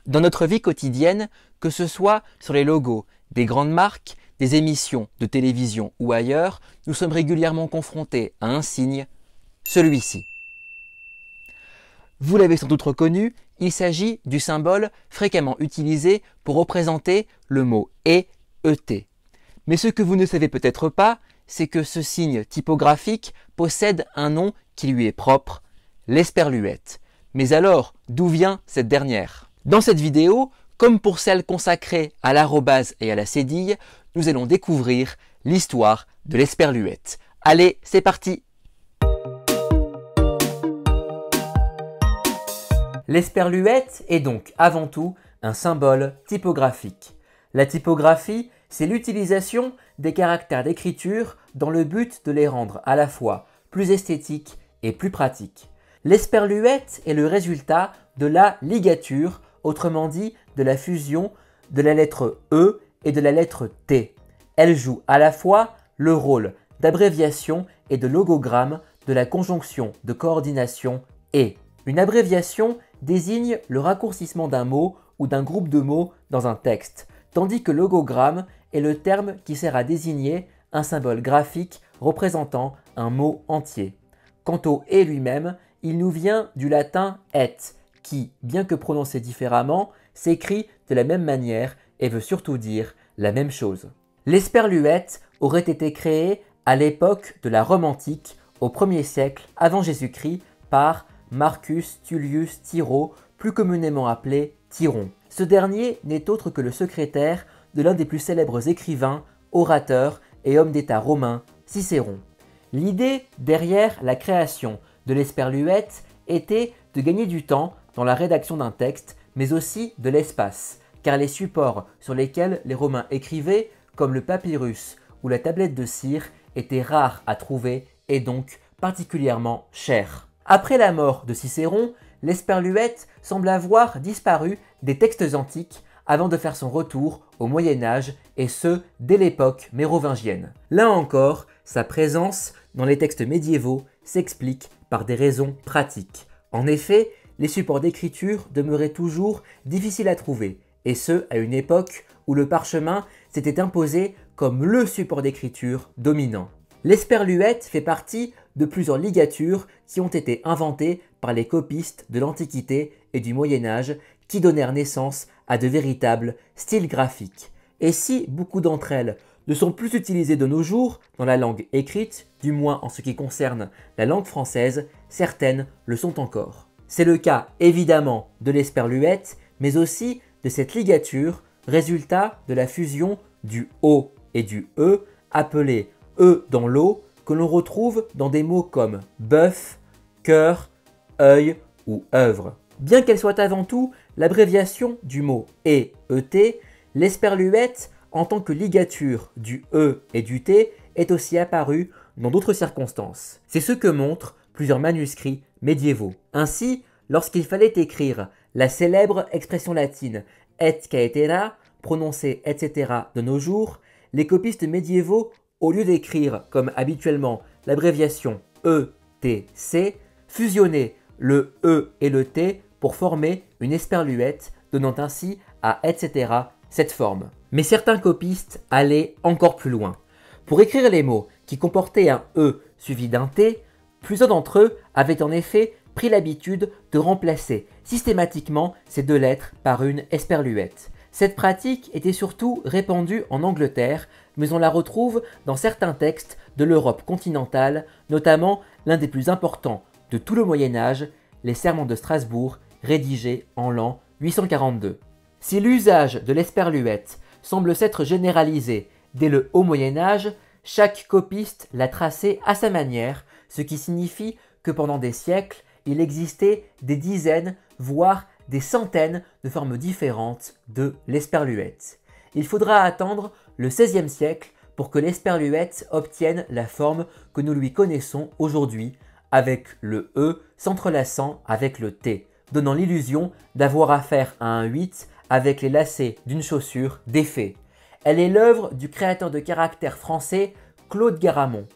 Dans notre vie quotidienne, que ce soit sur les logos des grandes marques, des émissions de télévision ou ailleurs, nous sommes régulièrement confrontés à un signe, celui-ci. Vous l'avez sans doute reconnu, il s'agit du symbole fréquemment utilisé pour représenter le mot « et », ET. Mais ce que vous ne savez peut-être pas, c'est que ce signe typographique possède un nom qui lui est propre, l'esperluette. Mais alors, d'où vient cette dernière? Dans cette vidéo, comme pour celle consacrée à l'arrobase et à la cédille, nous allons découvrir l'histoire de l'esperluette. Allez, c'est parti! L'esperluette est donc avant tout un symbole typographique. La typographie, c'est l'utilisation des caractères d'écriture dans le but de les rendre à la fois plus esthétiques et plus pratiques. L'esperluette est le résultat de la ligature, autrement dit de la fusion de la lettre E et de la lettre T. Elle joue à la fois le rôle d'abréviation et de logogramme de la conjonction de coordination « et ». Une abréviation désigne le raccourcissement d'un mot ou d'un groupe de mots dans un texte, tandis que logogramme est le terme qui sert à désigner un symbole graphique représentant un mot entier. Quant au « et » lui-même, il nous vient du latin « et », qui, bien que prononcé différemment, s'écrit de la même manière et veut surtout dire la même chose. L'esperluette aurait été créée à l'époque de la Rome antique, au 1er siècle avant Jésus-Christ, par Marcus Tullius Tiro, plus communément appelé Tiron. Ce dernier n'est autre que le secrétaire de l'un des plus célèbres écrivains, orateurs et hommes d'État romains, Cicéron. L'idée derrière la création de l'esperluette était de gagner du temps dans la rédaction d'un texte, mais aussi de l'espace, car les supports sur lesquels les Romains écrivaient, comme le papyrus ou la tablette de cire, étaient rares à trouver et donc particulièrement chers. Après la mort de Cicéron, l'esperluette semble avoir disparu des textes antiques avant de faire son retour au Moyen-Âge, et ce, dès l'époque mérovingienne. Là encore, sa présence dans les textes médiévaux s'explique par des raisons pratiques. En effet, les supports d'écriture demeuraient toujours difficiles à trouver, et ce, à une époque où le parchemin s'était imposé comme le support d'écriture dominant. L'esperluette fait partie de plusieurs ligatures qui ont été inventées par les copistes de l'Antiquité et du Moyen-Âge qui donnèrent naissance à de véritables styles graphiques. Et si beaucoup d'entre elles ne sont plus utilisées de nos jours dans la langue écrite, du moins en ce qui concerne la langue française, certaines le sont encore. C'est le cas évidemment de l'esperluette, mais aussi de cette ligature, résultat de la fusion du O et du E, appelé E dans l'eau, que l'on retrouve dans des mots comme bœuf, cœur, œil ou œuvre. Bien qu'elle soit avant tout l'abréviation du mot et, ET, l'esperluette, en tant que ligature du E et du T, est aussi apparue dans d'autres circonstances. C'est ce que montrent plusieurs manuscrits médiévaux. Ainsi, lorsqu'il fallait écrire la célèbre expression latine et caetera, prononcée etc. de nos jours, les copistes médiévaux, au lieu d'écrire comme habituellement l'abréviation ETC, fusionnaient le E et le T pour former une esperluette, donnant ainsi à etc. cette forme. Mais certains copistes allaient encore plus loin. Pour écrire les mots qui comportaient un E suivi d'un T, plusieurs d'entre eux avaient en effet pris l'habitude de remplacer systématiquement ces deux lettres par une esperluette. Cette pratique était surtout répandue en Angleterre, mais on la retrouve dans certains textes de l'Europe continentale, notamment l'un des plus importants de tout le Moyen-Âge, les Sermons de Strasbourg, rédigés en l'an 842. Si l'usage de l'esperluette semble s'être généralisé dès le haut Moyen-Âge, chaque copiste l'a tracé à sa manière, ce qui signifie que pendant des siècles, il existait des dizaines, voire des centaines de formes différentes de l'esperluette. Il faudra attendre le XVIe siècle pour que l'esperluette obtienne la forme que nous lui connaissons aujourd'hui, avec le E s'entrelaçant avec le T, donnant l'illusion d'avoir affaire à un 8 avec les lacets d'une chaussure défait. Elle est l'œuvre du créateur de caractères français Claude Garamond.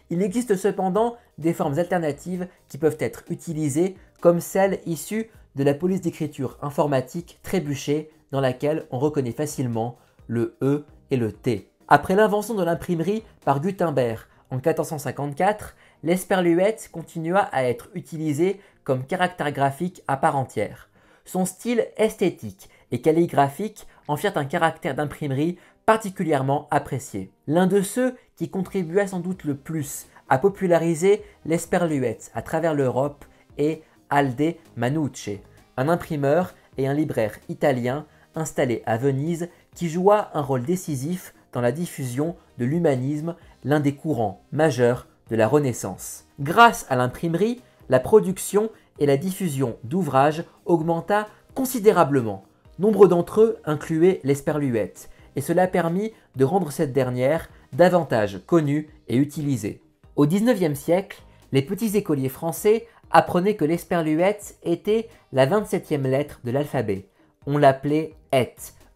Il existe cependant des formes alternatives qui peuvent être utilisées, comme celle issue de la police d'écriture informatique trébuchée dans laquelle on reconnaît facilement le E et le T. Après l'invention de l'imprimerie par Gutenberg en 1454, l'esperluette continua à être utilisé comme caractère graphique à part entière. Son style esthétique et calligraphique en firent un caractère d'imprimerie particulièrement apprécié. L'un de ceux qui contribua sans doute le plus à populariser l'esperluette à travers l'Europe est Alde Manucci, un imprimeur et un libraire italien installé à Venise qui joua un rôle décisif dans la diffusion de l'humanisme, l'un des courants majeurs de la Renaissance. Grâce à l'imprimerie, la production et la diffusion d'ouvrages augmenta considérablement. Nombre d'entre eux incluaient l'esperluette, et cela permit de rendre cette dernière davantage connue et utilisée. Au XIXe siècle, les petits écoliers français apprenaient que l'esperluette était la 27e lettre de l'alphabet. On l'appelait et,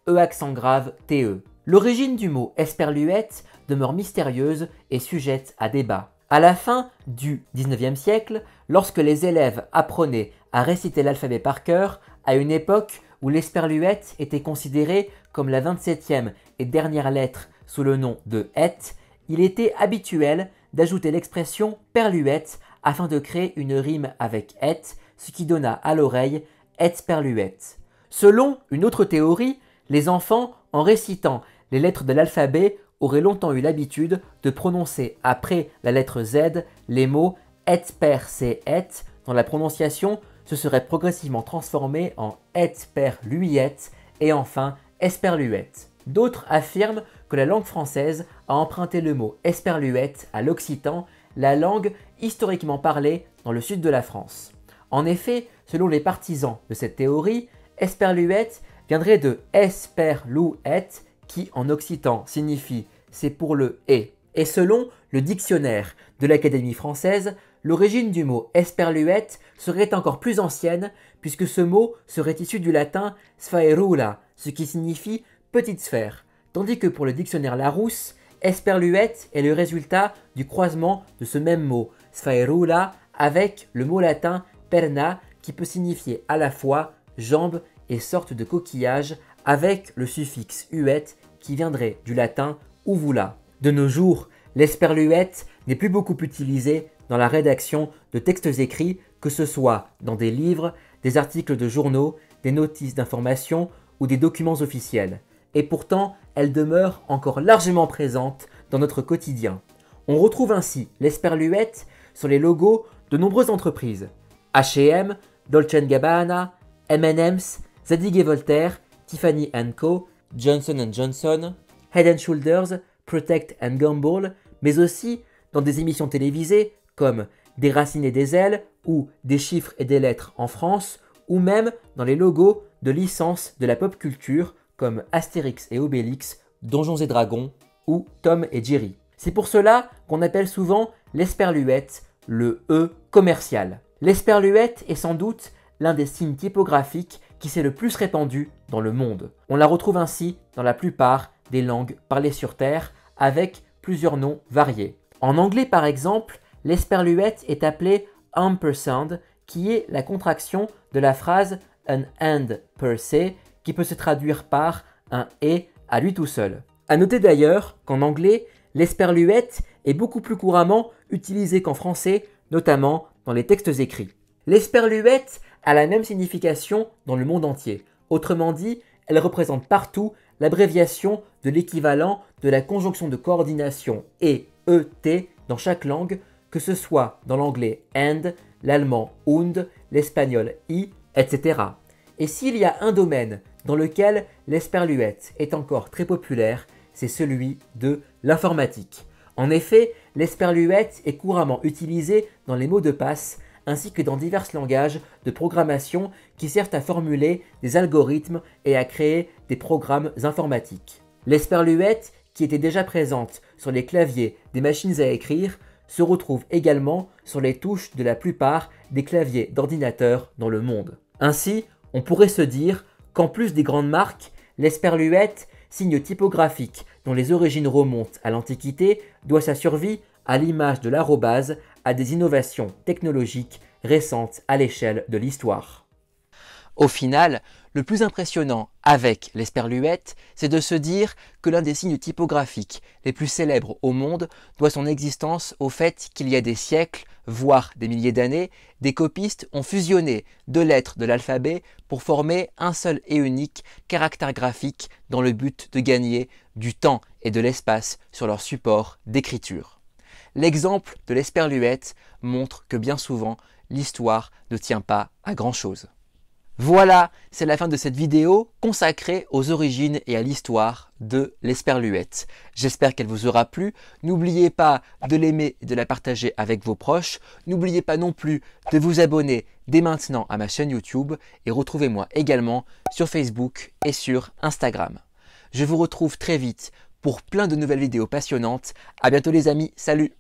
E accent grave TE. L'origine du mot esperluette demeure mystérieuse et sujette à débat. À la fin du XIXe siècle, lorsque les élèves apprenaient à réciter l'alphabet par cœur, à une époque où l'esperluette était considérée comme la 27e et dernière lettre sous le nom de et, il était habituel d'ajouter l'expression perluette afin de créer une rime avec et, ce qui donna à l'oreille esperluette. Selon une autre théorie, les enfants, en récitant les lettres de l'alphabet, auraient longtemps eu l'habitude de prononcer après la lettre Z les mots et per se et, dont la prononciation se serait progressivement transformée en et per luiette et enfin esperluette. D'autres affirment que la langue française a emprunté le mot esperluette à l'occitan, la langue historiquement parlée dans le sud de la France. En effet, selon les partisans de cette théorie, esperluette viendrait de esperluette, qui en occitan signifie c'est pour le et. Et selon le dictionnaire de l'Académie française, l'origine du mot esperluette serait encore plus ancienne puisque ce mot serait issu du latin sphaerula, ce qui signifie petite sphère, tandis que pour le dictionnaire Larousse, esperluette est le résultat du croisement de ce même mot, sphaerula, avec le mot latin perna qui peut signifier à la fois jambe et sorte de coquillage avec le suffixe uette qui viendrait du latin uvula. De nos jours, l'esperluette n'est plus beaucoup utilisée dans la rédaction de textes écrits, que ce soit dans des livres, des articles de journaux, des notices d'information ou des documents officiels. Et pourtant, elle demeure encore largement présente dans notre quotidien. On retrouve ainsi l'esperluette sur les logos de nombreuses entreprises. H&M, Dolce & Gabbana, M&M's, Zadig & Voltaire, Tiffany & Co, Johnson & Johnson, Head & Shoulders, Protect & Gamble, mais aussi dans des émissions télévisées comme Des racines et des ailes ou Des chiffres et des lettres en France, ou même dans les logos de licences de la pop culture comme Astérix et Obélix, Donjons et Dragons ou Tom et Jerry. C'est pour cela qu'on appelle souvent l'esperluette le E commercial. L'esperluette est sans doute l'un des signes typographiques qui s'est le plus répandu dans le monde. On la retrouve ainsi dans la plupart des langues parlées sur Terre avec plusieurs noms variés. En anglais par exemple, l'esperluette est appelée ampersand qui est la contraction de la phrase an and per se qui peut se traduire par un et à lui tout seul. A noter d'ailleurs qu'en anglais, l'esperluette est beaucoup plus couramment utilisée qu'en français, notamment dans les textes écrits. L'esperluette a la même signification dans le monde entier. Autrement dit, elle représente partout l'abréviation de l'équivalent de la conjonction de coordination et ET dans chaque langue, que ce soit dans l'anglais and, l'allemand und, l'espagnol i, etc. Et s'il y a un domaine dans lequel l'esperluette est encore très populaire, c'est celui de l'informatique. En effet, l'esperluette est couramment utilisée dans les mots de passe ainsi que dans divers langages de programmation qui servent à formuler des algorithmes et à créer des programmes informatiques. L'esperluette, qui était déjà présente sur les claviers des machines à écrire, se retrouve également sur les touches de la plupart des claviers d'ordinateurs dans le monde. Ainsi, on pourrait se dire qu'en plus des grandes marques, l'esperluette, signe typographique dont les origines remontent à l'Antiquité, doit sa survie à l'image de l'arrobase, à des innovations technologiques récentes à l'échelle de l'histoire. Au final, le plus impressionnant avec l'esperluette, c'est de se dire que l'un des signes typographiques les plus célèbres au monde doit son existence au fait qu'il y a des siècles, voire des milliers d'années, des copistes ont fusionné deux lettres de l'alphabet pour former un seul et unique caractère graphique dans le but de gagner du temps et de l'espace sur leur support d'écriture. L'exemple de l'esperluette montre que bien souvent, l'histoire ne tient pas à grand-chose. Voilà, c'est la fin de cette vidéo consacrée aux origines et à l'histoire de l'esperluette. J'espère qu'elle vous aura plu. N'oubliez pas de l'aimer et de la partager avec vos proches. N'oubliez pas non plus de vous abonner dès maintenant à ma chaîne YouTube et retrouvez-moi également sur Facebook et sur Instagram. Je vous retrouve très vite pour plein de nouvelles vidéos passionnantes. À bientôt les amis, salut!